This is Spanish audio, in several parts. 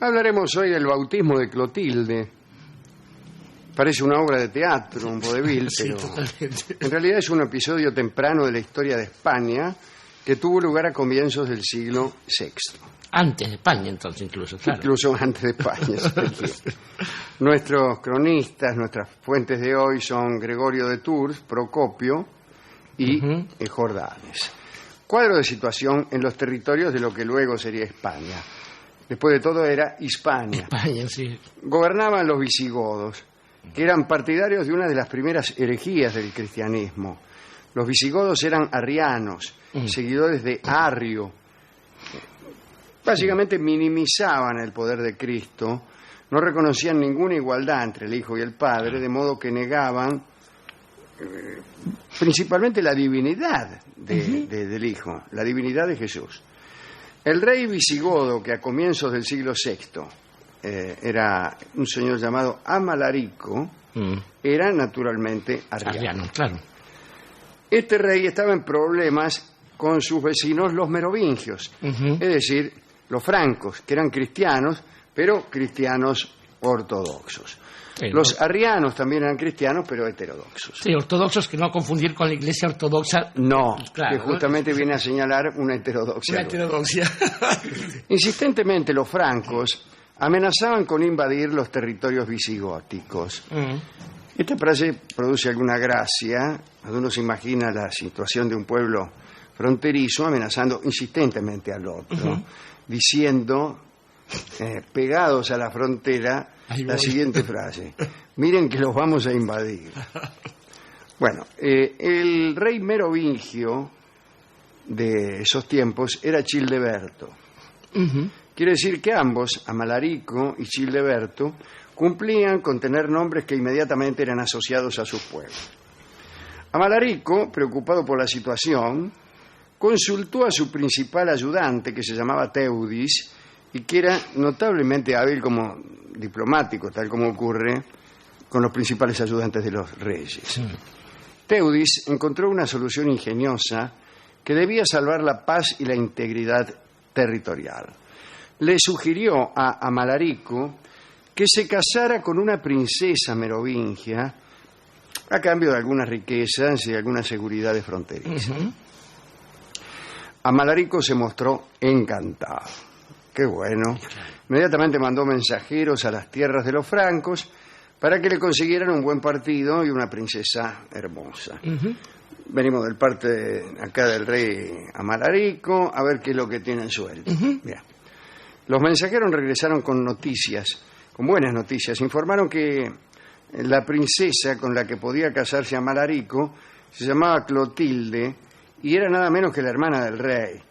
Hablaremos hoy del bautismo de Clotilde. Parece una obra de teatro, un vodevil, Sí, pero totalmente. en realidad es un episodio temprano de la historia de España que tuvo lugar a comienzos del siglo VI. Antes de España, entonces, incluso, claro. Incluso antes de España. Sí. Nuestros cronistas, nuestras fuentes de hoy son Gregorio de Tours, Procopio y Jordanes. Cuadro de situación en los territorios de lo que luego sería España. Después de todo era Hispania. España, sí. Gobernaban los visigodos, que eran partidarios de una de las primeras herejías del cristianismo. Los visigodos eran arrianos, seguidores de Arrio. Básicamente minimizaban el poder de Cristo, no reconocían ninguna igualdad entre el Hijo y el Padre, de modo que negaban principalmente la divinidad del Hijo, la divinidad de Jesús. El rey visigodo, que a comienzos del siglo VI era un señor llamado Amalarico, era naturalmente arriano. Arriano, claro. Este rey estaba en problemas con sus vecinos los merovingios, es decir, los francos, que eran cristianos, pero cristianos ortodoxos. Sí, Los arrianos también eran cristianos, pero heterodoxos. Sí, ortodoxos, que no confundir con la iglesia ortodoxa. No, Claro, que justamente viene a señalar una heterodoxia. Una heterodoxia. Insistentemente los francos amenazaban con invadir los territorios visigóticos. Esta frase produce alguna gracia, cuando uno se imagina la situación de un pueblo fronterizo amenazando insistentemente al otro, diciendo, pegados a la frontera, la siguiente frase: miren que los vamos a invadir. Bueno, el rey merovingio de esos tiempos era Childeberto. Quiere decir que ambos, Amalarico y Childeberto, cumplían con tener nombres que inmediatamente eran asociados a sus pueblos. Amalarico, preocupado por la situación, consultó a su principal ayudante, que se llamaba Teudis, y que era notablemente hábil como diplomático, tal como ocurre con los principales ayudantes de los reyes. Teudis encontró una solución ingeniosa que debía salvar la paz y la integridad territorial. Le sugirió a Amalarico que se casara con una princesa merovingia a cambio de algunas riquezas y algunas seguridades fronterizas. Amalarico se mostró encantado. Qué bueno. Inmediatamente mandó mensajeros a las tierras de los francos para que le consiguieran un buen partido y una princesa hermosa. Venimos del parte acá del rey Amalarico a ver qué es lo que tienen suelto. Bien. Los mensajeros regresaron con noticias, con buenas noticias. Informaron que la princesa con la que podía casarse Amalarico se llamaba Clotilde y era nada menos que la hermana del rey.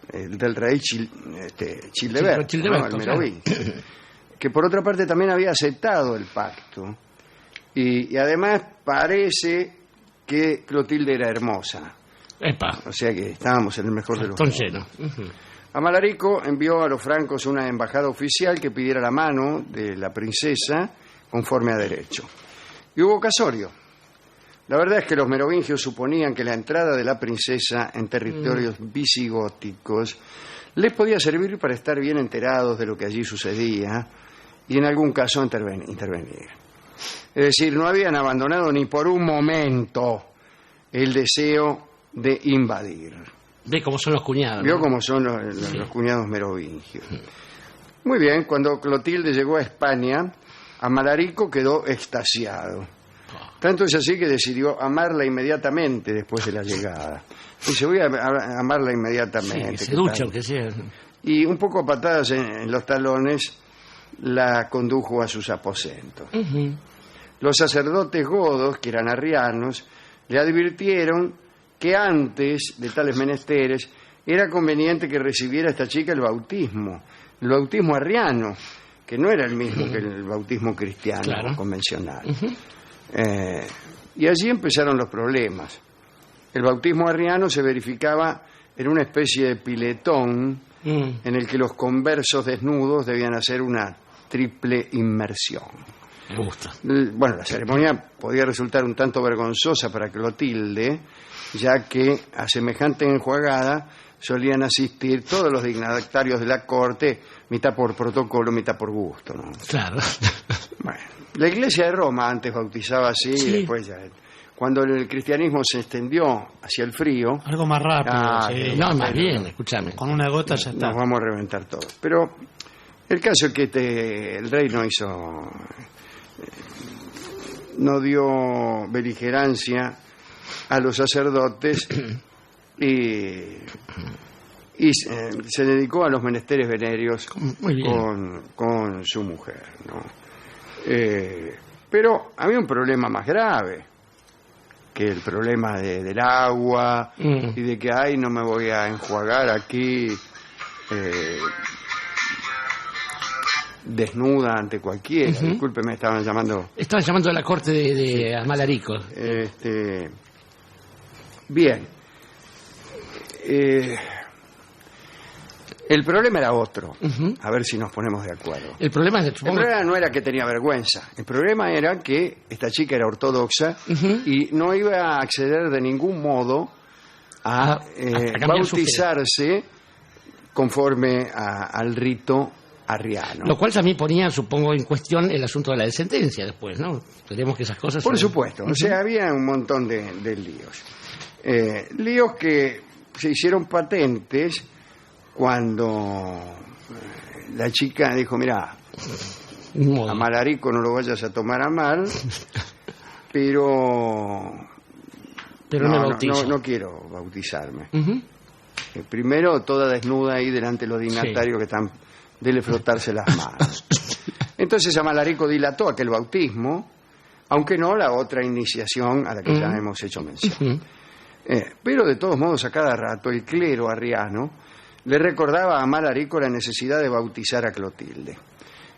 Del rey Childeberto, ¿no? El merovingio, que por otra parte también había aceptado el pacto y además parece que Clotilde era hermosa. Epa. O sea que estábamos en el mejor de los Cartón mundos. lleno. Amalarico envió a los francos una embajada oficial que pidiera la mano de la princesa conforme a derecho. Y hubo casorio. La verdad es que los merovingios suponían que la entrada de la princesa en territorios visigóticos les podía servir para estar bien enterados de lo que allí sucedía y en algún caso intervenir. Es decir, no habían abandonado ni por un momento el deseo de invadir. Ve cómo son los cuñados. Vio ¿no? cómo son los cuñados merovingios. Muy bien, cuando Clotilde llegó a España, Amalarico quedó extasiado. Tanto es así que decidió amarla inmediatamente después de la llegada. Dice, voy a amarla inmediatamente. Sí, se ducha, aunque sea. Y un poco a patadas en los talones la condujo a sus aposentos. Los sacerdotes godos, que eran arrianos, le advirtieron que antes de tales menesteres era conveniente que recibiera esta chica el bautismo arriano, que no era el mismo que el bautismo cristiano convencional. Y allí empezaron los problemas. El bautismo arriano se verificaba en una especie de piletón en el que los conversos desnudos debían hacer una triple inmersión. Me gusta. Bueno, la ceremonia podía resultar un tanto vergonzosa para Clotilde, ya que a semejante enjuagada solían asistir todos los dignatarios de la corte, mitad por protocolo, mitad por gusto, ¿no? Claro. Bueno, la Iglesia de Roma antes bautizaba así, Sí. y después ya... Cuando el cristianismo se extendió hacia el frío, Algo más rápido. Sí. No, más bien, escúchame. Con una gota ya está. nos vamos a reventar todo. Pero el caso es que el rey no dio beligerancia a los sacerdotes y se dedicó a los menesteres venéreos Muy bien. con su mujer, ¿no? Pero había un problema más grave que el problema del agua y de que no me voy a enjuagar aquí desnuda ante cualquiera. Disculpe, me estaban llamando. Estaban llamando a la corte de Amalarico. Bien. El problema era otro. A ver si nos ponemos de acuerdo. El problema es, El supongo, problema no era que tenía vergüenza. El problema era que esta chica era ortodoxa y no iba a acceder de ningún modo a cambiar su fe. bautizarse conforme al rito arriano. lo cual también ponía, supongo, en cuestión el asunto de la descendencia después, ¿no? Esperemos que esas cosas... Por supuesto. O sea, había un montón de líos. Líos que se hicieron patentes cuando la chica dijo, mira, a Malarico no lo vayas a tomar a mal, pero me bautizo. no quiero bautizarme. Primero, toda desnuda ahí delante de los dignatarios que están, dele frotarse las manos. Entonces Amalarico dilató aquel bautismo, aunque no la otra iniciación a la que ya hemos hecho mención. Pero de todos modos, a cada rato, el clero arriano le recordaba a Amalarico la necesidad de bautizar a Clotilde.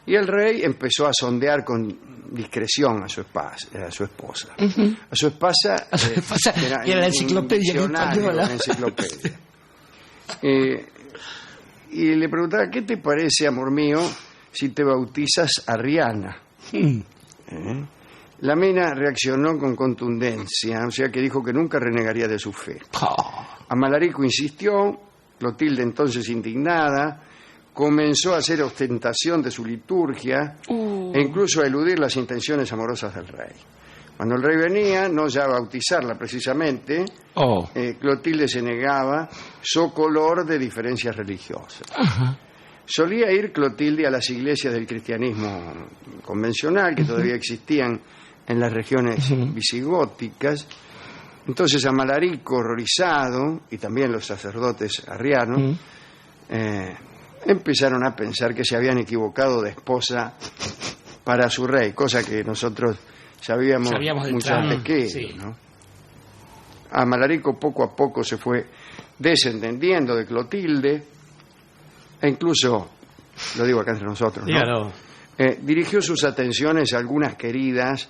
Y el rey empezó a sondear con discreción a su esposa. A su esposa era la enciclopedia española. La enciclopedia. Y le preguntaba, ¿qué te parece, amor mío, si te bautizas Arriana? La mina reaccionó con contundencia, o sea que dijo que nunca renegaría de su fe. Amalarico insistió. Clotilde, entonces indignada, comenzó a hacer ostentación de su liturgia e incluso a eludir las intenciones amorosas del rey. Cuando el rey venía, no ya a bautizarla precisamente, Clotilde se negaba, socolor de diferencias religiosas. Solía ir Clotilde a las iglesias del cristianismo convencional, que todavía existían en las regiones visigóticas. Entonces Amalarico, horrorizado, y también los sacerdotes arrianos, empezaron a pensar que se habían equivocado de esposa para su rey, cosa que nosotros sabíamos mucho antes que ellos, ¿no? Amalarico poco a poco se fue desentendiendo de Clotilde, e incluso, lo digo acá entre nosotros, ¿no? Dirigió sus atenciones a algunas queridas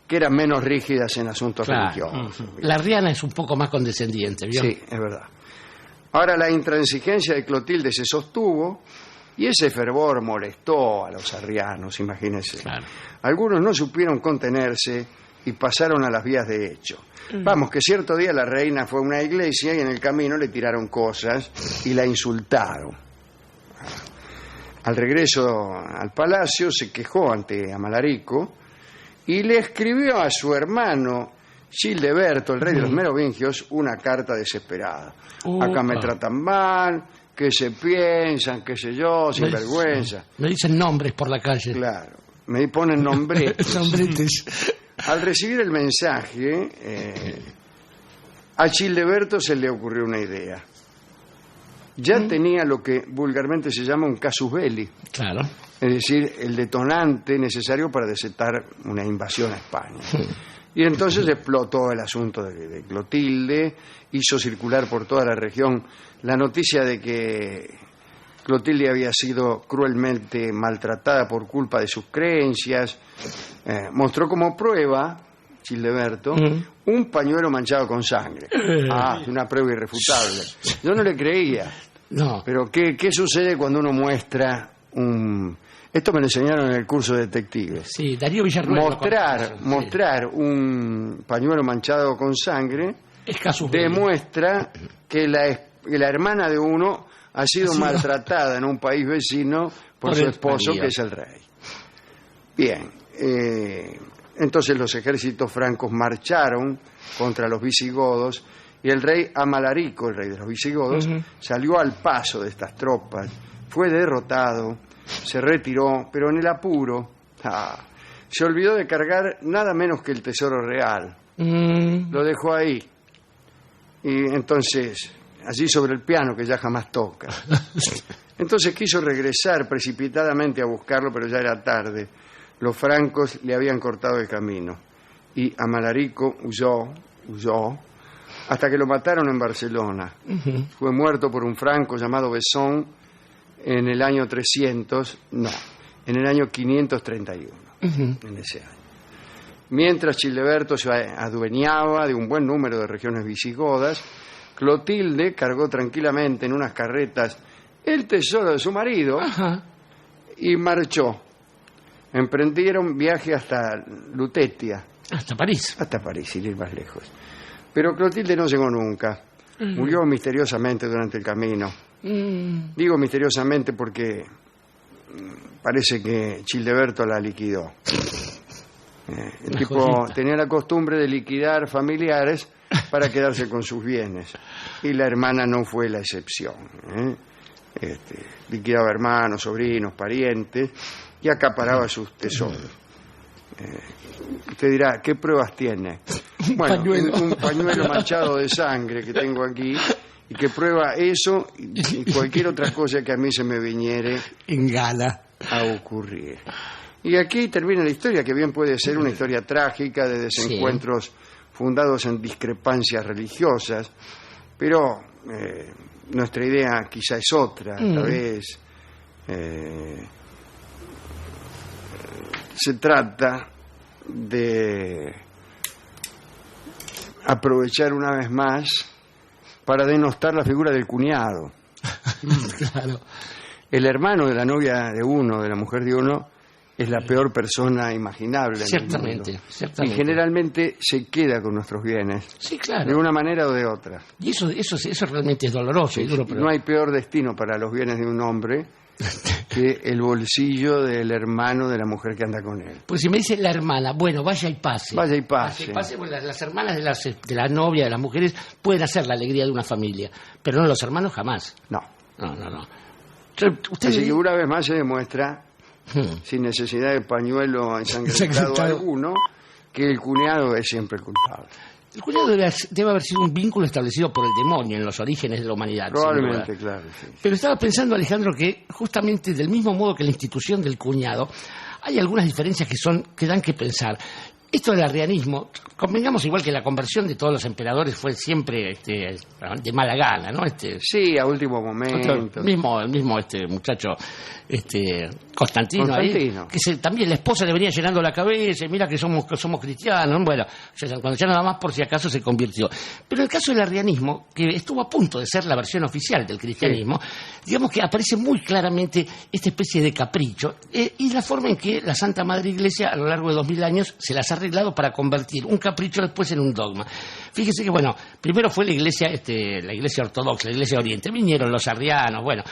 que eran menos rígidas en asuntos religiosos. La Arriana es un poco más condescendiente, ¿vio? Sí, es verdad. Ahora la intransigencia de Clotilde se sostuvo y ese fervor molestó a los arrianos, imagínense. Claro. Algunos no supieron contenerse y pasaron a las vías de hecho. Vamos, que cierto día la reina fue a una iglesia y en el camino le tiraron cosas y la insultaron. Al regreso al palacio se quejó ante Amalarico y le escribió a su hermano Childeberto, el rey de los merovingios, una carta desesperada. Acá me tratan mal, que se piensan, qué sé yo, sin vergüenza. Me dicen nombres por la calle. Claro, me ponen nombretes. Nombretes. Al recibir el mensaje, a Childeberto se le ocurrió una idea. Ya tenía lo que vulgarmente se llama un casus belli. Claro. Es decir, el detonante necesario para desatar una invasión a España. Y entonces explotó el asunto de Clotilde, hizo circular por toda la región la noticia de que Clotilde había sido cruelmente maltratada por culpa de sus creencias. Mostró como prueba, Childeberto, un pañuelo manchado con sangre. Una prueba irrefutable. Yo no le creía. No. Pero ¿qué sucede cuando uno muestra un... Esto me lo enseñaron en el curso de detectives. Sí, Darío Villarruel. Mostrar un pañuelo manchado con sangre es casus demuestra que la la hermana de uno ha sido maltratada en un país vecino por su esposo, que es el rey. Bien, entonces los ejércitos francos marcharon contra los visigodos y el rey Amalarico, el rey de los visigodos, salió al paso de estas tropas, fue derrotado, se retiró, pero en el apuro se olvidó de cargar nada menos que el tesoro real. Lo dejó ahí. Y entonces, allí sobre el piano, que ya jamás toca. Entonces quiso regresar precipitadamente a buscarlo, pero ya era tarde. Los francos le habían cortado el camino. Y Amalarico huyó, hasta que lo mataron en Barcelona. Fue muerto por un franco llamado Besson en el año 531, en ese año. Mientras Childeberto se adueñaba de un buen número de regiones visigodas, Clotilde cargó tranquilamente en unas carretas el tesoro de su marido y marchó. Emprendieron viaje hasta Lutetia. Hasta París. Hasta París, sin ir más lejos. Pero Clotilde no llegó nunca. Murió misteriosamente durante el camino. Digo misteriosamente porque parece que Childeberto la liquidó. El tipo tenía la costumbre de liquidar familiares para quedarse con sus bienes. Y la hermana no fue la excepción. Liquidaba hermanos, sobrinos, parientes y acaparaba sus tesoros. Usted dirá, ¿qué pruebas tiene? Bueno, un pañuelo manchado de sangre que tengo aquí y que prueba eso y cualquier otra cosa que a mí se me viniere en gala a ocurrir. Y aquí termina la historia, que bien puede ser una historia trágica de desencuentros fundados en discrepancias religiosas, pero nuestra idea quizá es otra. Esta vez se trata de aprovechar una vez más para denostar la figura del cuñado. Claro. El hermano de la novia de uno, de la mujer de uno, es la peor persona imaginable. Ciertamente. Y generalmente se queda con nuestros bienes. Sí, claro. De una manera o de otra. Y eso realmente es doloroso. Sí, duro, pero no hay peor destino para los bienes de un hombre que el bolsillo del hermano de la mujer que anda con él. Pues si me dice la hermana, bueno, vaya y pase. Vaya y pase. Bueno, las hermanas de la novia, de las mujeres, pueden hacer la alegría de una familia, pero no los hermanos jamás. No. Usted Así que una vez más se demuestra, sin necesidad de pañuelo ensangrentado alguno, que el cuñado es siempre el culpable. El cuñado debe haber sido un vínculo establecido por el demonio en los orígenes de la humanidad. Probablemente, claro. Sí. Pero estaba pensando, Alejandro, que justamente del mismo modo que la institución del cuñado, hay algunas diferencias que dan que pensar. Esto del arrianismo, convengamos igual que la conversión de todos los emperadores fue siempre de mala gana, ¿no? Sí, a último momento. El mismo muchacho Constantino. Ahí, que también la esposa le venía llenando la cabeza, mira que somos cristianos, bueno, cuando ya nada más por si acaso se convirtió. Pero el caso del arrianismo, que estuvo a punto de ser la versión oficial del cristianismo, digamos que aparece muy claramente esta especie de capricho y la forma en que la Santa Madre Iglesia a lo largo de 2000 años se las ha arreglado para convertir un capricho después en un dogma. Fíjese que, bueno, primero fue la iglesia ortodoxa, la iglesia oriente, vinieron los arrianos, bueno,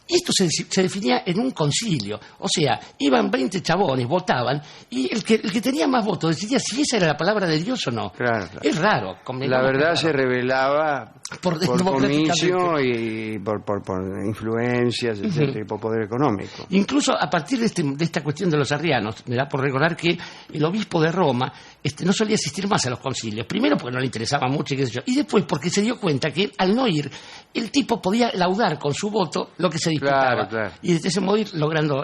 esto se definía en un concilio, o sea, iban 20 chabones, votaban, y el que tenía más votos decidía si esa era la palabra de Dios o no. Claro. Es raro. La verdad se revelaba por comicio y por influencias, etcétera, y por poder económico. Incluso a partir de esta cuestión de los arrianos, me da por recordar que el obispo de Roma no solía asistir más a los concilios. Primero porque no le interesaba mucho, y después porque se dio cuenta que al no ir, el tipo podía laudar con su voto lo que se disputaba. Claro. Y de ese modo ir logrando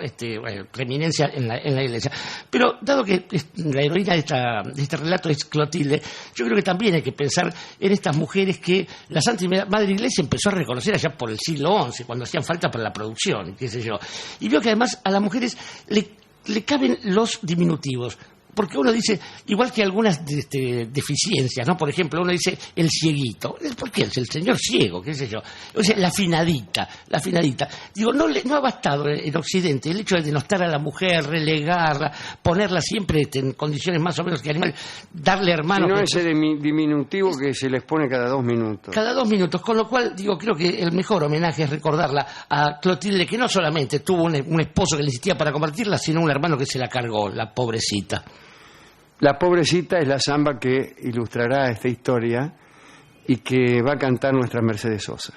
preeminencia en la iglesia. Pero dado que la heroína de este relato es Clotilde, yo creo que también hay que pensar en estas mujeres que la Santa Madre Iglesia empezó a reconocer allá por el siglo XI, cuando hacían falta para la producción, qué sé yo. Y vio que además a las mujeres le caben los diminutivos. porque uno dice, igual que algunas deficiencias, ¿no? Por ejemplo, uno dice el cieguito. ¿Por qué? Es el señor ciego, qué sé yo. O sea, la afinadita. Digo, no ha bastado en Occidente el hecho de denostar a la mujer, relegarla, ponerla siempre en condiciones más o menos que animal, darle hermanos. No ese diminutivo que se les pone cada 2 minutos. Cada 2 minutos, con lo cual, digo, creo que el mejor homenaje es recordarla a Clotilde, que no solamente tuvo un esposo que le insistía para compartirla, sino un hermano que se la cargó, la pobrecita. La pobrecita es la samba que ilustrará esta historia y que va a cantar nuestra Mercedes Sosa.